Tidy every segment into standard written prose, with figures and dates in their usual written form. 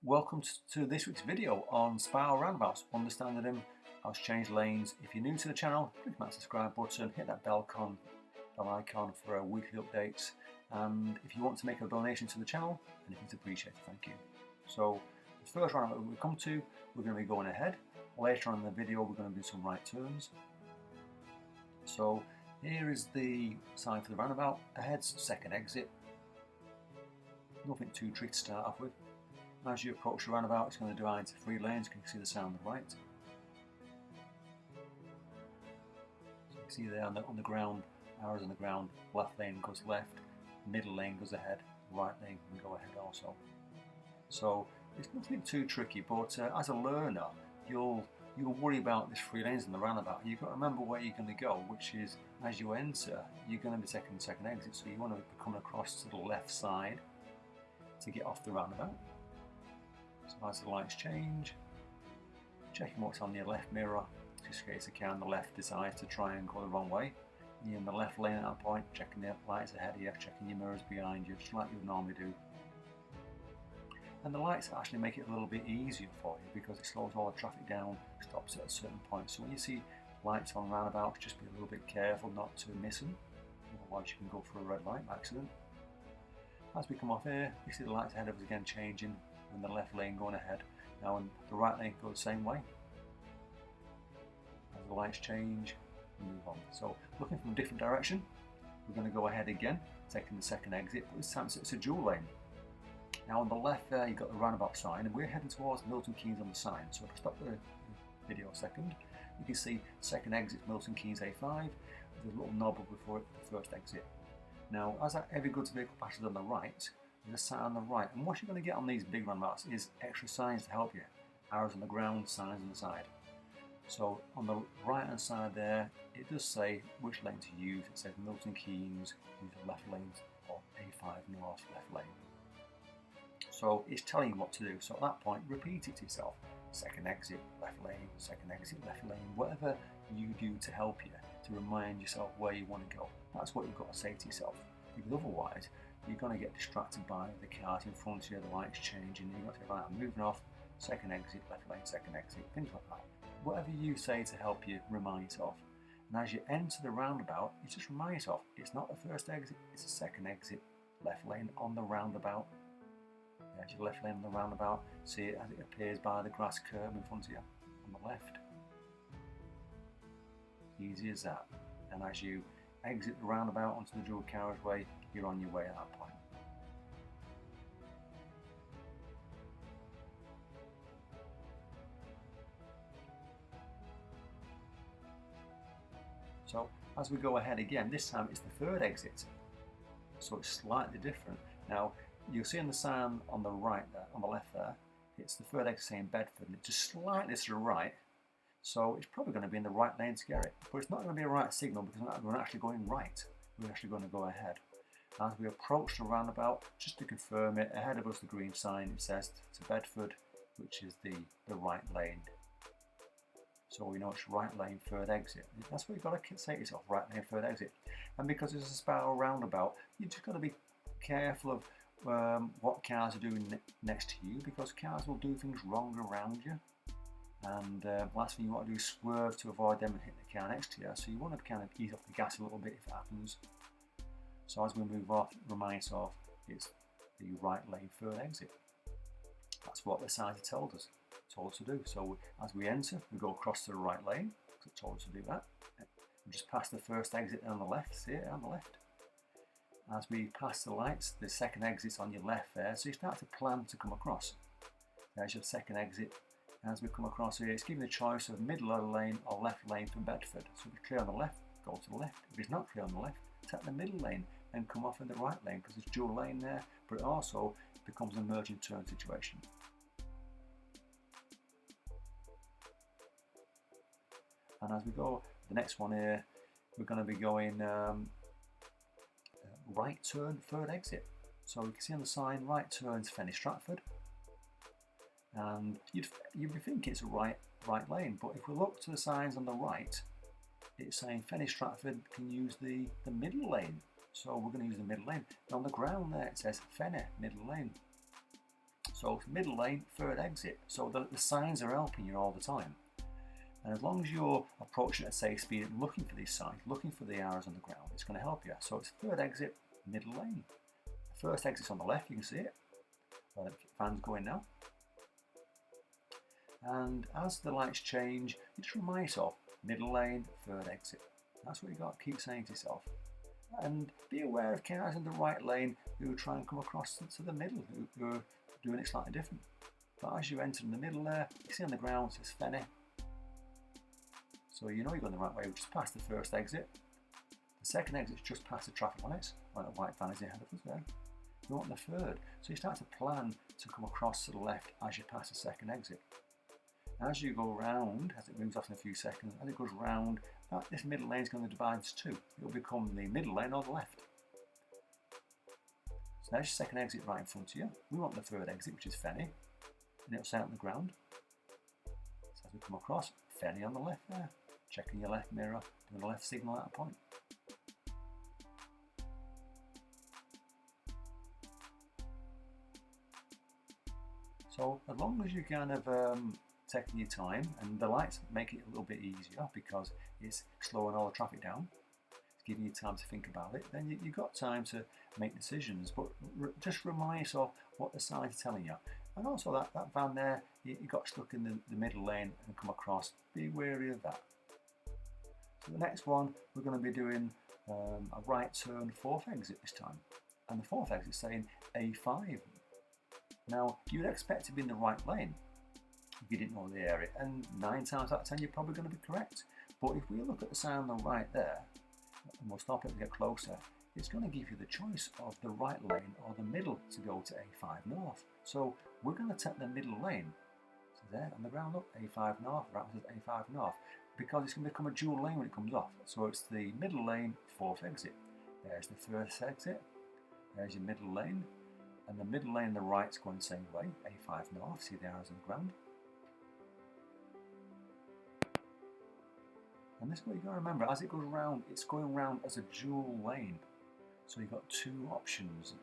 Welcome to this week's video on Spiral Roundabouts, understanding them, how to change lanes. If you're new to the channel, click that subscribe button, hit that bell icon for weekly updates, and if you want to make a donation to the channel, anything's appreciated, thank you. So the first roundabout we come to, we're going to be going ahead. Later on in the video we're going to do some right turns. So here is the sign for the roundabout, ahead's second exit. Nothing too tricky to start off with. As you approach the roundabout, it's going to divide into 3 lanes. You can see the sign on the right. So you can see there on the ground, arrows on the ground, left lane goes left, middle lane goes ahead, right lane can go ahead also. So it's nothing too tricky, but as a learner, you'll worry about these 3 lanes in the roundabout. You've got to remember where you're going to go, which is as you enter, you're going to be taking the second exit, so you want to be coming across to the left side to get off the roundabout. So as the lights change, checking what's on your left mirror, just in case the car on the left decides to try and go the wrong way. You're in the left lane at that point, checking the lights ahead of you, checking your mirrors behind you, just like you would normally do. And the lights actually make it a little bit easier for you because it slows all the traffic down, stops at a certain point. So when you see lights on roundabouts, just be a little bit careful not to miss them, otherwise you can go for a red light accident. As we come off here, you see the lights ahead of us again changing, and the left lane going ahead. Now and the right lane goes the same way. As the lights change, we move on. So looking from a different direction, we're going to go ahead again, taking the second exit, but this time it's a dual lane. Now on the left there you've got the roundabout sign, and we're heading towards Milton Keynes on the sign. So if I stop the video a second, you can see second exit Milton Keynes A5, there's a little knob before the first exit. Now as that heavy goods vehicle passes on the right, there's a sign on the right, and what you're going to get on these big roundabouts is extra signs to help you. Arrows on the ground, signs on the side. So on the right hand side there, it does say which lane to use. It says Milton Keynes, use the left lane, or A5 North left lane. So it's telling you what to do. So at that point, repeat it to yourself. Second exit, left lane, second exit, left lane, whatever you do to help you, to remind yourself where you want to go. That's what you've got to say to yourself. Because otherwise, you're going to get distracted by the cars in front of you, the lights changing, you've got to say, right, I'm moving off, second exit, left lane, second exit, things like that. Whatever you say to help you remind yourself. And as you enter the roundabout, you just remind yourself, it's not the first exit, it's the second exit, left lane on the roundabout. There's your left lane on the roundabout, see it as it appears by the grass curb in front of you, on the left. Easy as that. And as you exit the roundabout onto the dual carriageway, you're on your way at that point. So as we go ahead again, this time it's the third exit, so it's slightly different. Now you'll see on the sign on the right there, on the left there, it's the third exit saying Bedford, and it's just slightly to the right, so it's probably going to be in the right lane to get it, but it's not going to be a right signal because we're not actually going right, we're actually going to go ahead. As we approach the roundabout, just to confirm it, ahead of us the green sign, it says to Bedford, which is the right lane. So we know it's right lane, third exit. That's what you've got to say to yourself, right lane, third exit. And because it's a spiral roundabout, you've just got to be careful of what cars are doing next to you, because cars will do things wrong around you. And last thing you want to do is swerve to avoid them and hit the car next to you. So you want to kind of ease off the gas a little bit if it happens. So as we move off, remind yourself it's the right lane, third exit. That's what the signs have told us to do. So as we enter, we go across to the right lane, because it told us to do that. We just pass the first exit on the left, see it on the left. As we pass the lights, the second exit's on your left there, so you start to plan to come across. There's your second exit. As we come across here, it's giving the choice of middle of the lane or left lane for Bedford. So if it's clear on the left, go to the left. If it's not clear on the left, take the middle lane and come off in the right lane, because there's dual lane there, but it also becomes an emerging turn situation. And as we go, the next one here, we're going to be going right turn, third exit. So you can see on the sign, right turn to Fenny Stratford. And you'd be thinking it's a right lane, but if we look to the signs on the right, it's saying Fenny Stratford can use the middle lane. So we're going to use the middle lane. And on the ground there it says Fenny, middle lane. So middle lane, third exit. So the signs are helping you all the time. And as long as you're approaching at a safe speed and looking for these signs, looking for the arrows on the ground, it's going to help you. So it's third exit, middle lane. The first exit's on the left, you can see it. The van's going now. And as the lights change, you just remind yourself, middle lane, third exit. That's what you've got to keep saying to yourself. And be aware of cars in the right lane who try and come across to the middle, who are doing it slightly different. But as you enter in the middle there, you see on the ground it says Fenny. So you know you're going the right way, we just past the first exit. The second exit's just past the traffic lights, where the white van is ahead of us there. You want the third, so you start to plan to come across to the left as you pass the second exit. As you go round, as it moves off in a few seconds, as it goes round, this middle lane is going to divide into two. It'll become the middle lane or the left. So there's your second exit right in front of you. We want the third exit, which is Fenny, and it'll say on the ground. So as we come across, Fenny on the left there. Checking your left mirror, doing the left signal at a point. So as long as you kind of taking your time, and the lights make it a little bit easier because it's slowing all the traffic down, it's giving you time to think about it, then you've got time to make decisions, but just remind yourself what the signs are telling you. And also that van there, you got stuck in the middle lane and come across, be wary of that. So the next one, we're going to be doing a right turn fourth exit this time, and the fourth exit is saying A5. Now you'd expect to be in the right lane if you didn't know the area, and 9 times out of 10 you're probably going to be correct. But if we look at the sign on the right there, and we'll stop it and get closer, it's going to give you the choice of the right lane or the middle to go to A5 north. So we're going to take the middle lane. So there on the ground, look, A5 north, right says A5 north, because it's going to become a dual lane when it comes off. So it's the middle lane, fourth exit. There's the first exit, there's your middle lane, and the middle lane on the right is going the same way, A5 north, see the arrows on the ground. And this is what you've got to remember, as it goes round, it's going round as a dual lane. So you've got two options.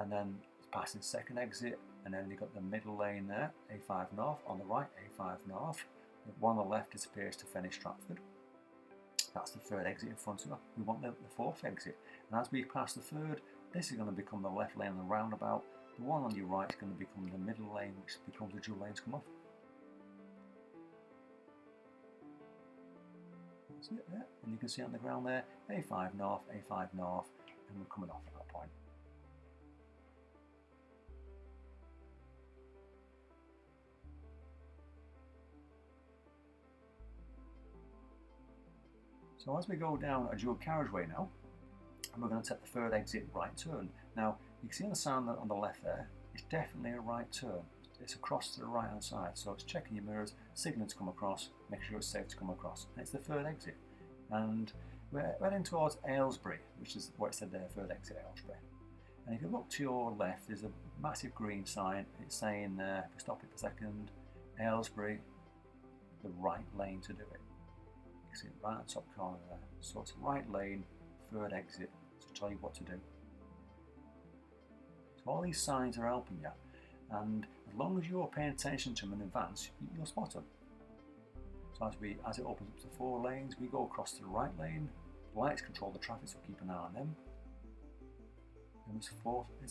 And then it's passing the second exit, and then you've got the middle lane there, A5 north, on the right, A5 north. The one on the left disappears to Fenny Stratford. That's the third exit in front of us. We want the fourth exit. And as we pass the third, this is going to become the left lane on the roundabout. The one on your right is going to become the middle lane, which becomes the dual lane to come off. That's it there. And you can see on the ground there, A5 north, and we're coming off at that point. So as we go down a dual carriageway now, and we're going to take the third exit right turn. Now, you can see on the sign on the left there, it's definitely a right turn. It's across to the right hand side, so it's checking your mirrors, signaling to come across, making sure it's safe to come across. And it's the third exit. And we're heading towards Aylesbury, which is what it said there, third exit Aylesbury. And if you look to your left, there's a massive green sign. It's saying there, if we stop it for a second, Aylesbury, the right lane to do it. You can see it right at the top corner there. So it's right lane, third exit, to tell you what to do. So all these signs are helping you, and as long as you're paying attention to them in advance, you'll spot them. So as it opens up to 4 lanes, we go across to the right lane. The lights control the traffic, so keep an eye on them. And it's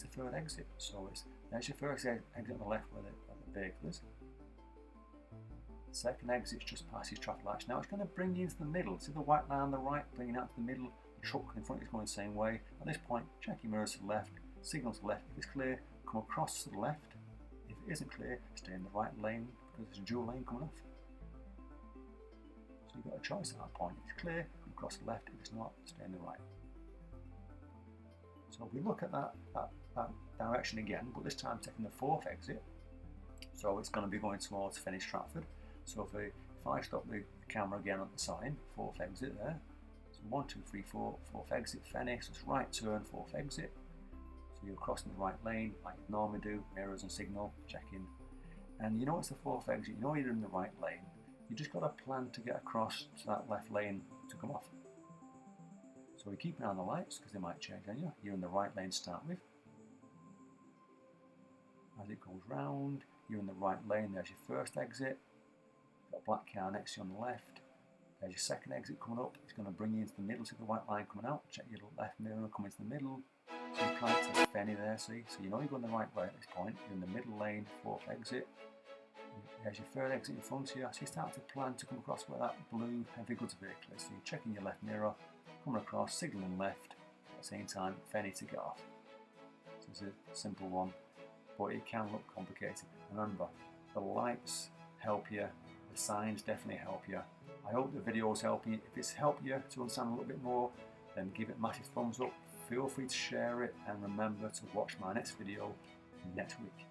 the third exit. So there's your first exit on the left where the vehicle is. The second exit's just past your traffic lights. Now it's going to bring you into the middle. See the white line on the right, bringing out to the middle. The truck in front is going the same way. At this point, check your mirrors to the left, signal to the left. If it's clear, come across to the left. If it isn't clear, stay in the right lane because there's a dual lane coming off. So you've got a choice at that point. If it's clear, come across the left. If it's not, stay in the right. So we look at that direction again, but this time taking the fourth exit. So it's going to be going towards Fenny Stratford. So if I stop the camera again on the sign, fourth exit there. So 1, 2, 3, 4, fourth exit Fenny. So it's right turn, fourth exit. So you're crossing the right lane like you normally do, mirrors and signal, checking. And you know it's the fourth exit, you know you're in the right lane. You just got to plan to get across to that left lane to come off. So we keep an eye on the lights because they might change on you. You're in the right lane to start with. as it goes round. You're in the right lane, there's your first exit. Got a black car next to you on the left. There's your second exit coming up. It's going to bring you into the middle, see the white line coming out. Check your left mirror, come into the middle. So you plan to Fenny there, see? So you know you're going the right way at this point. You're in the middle lane, fourth exit. There's your third exit in front of you. So you start to plan to come across where that blue heavy goods vehicle is. So you're checking your left mirror, coming across, signalling left. At the same time, Fenny to get off. So it's a simple one, but it can look complicated. Remember, the lights help you. The signs definitely help you. I hope the video is helping you. If it's helped you to understand a little bit more, then give it a massive thumbs up. Feel free to share it, and remember to watch my next video next week.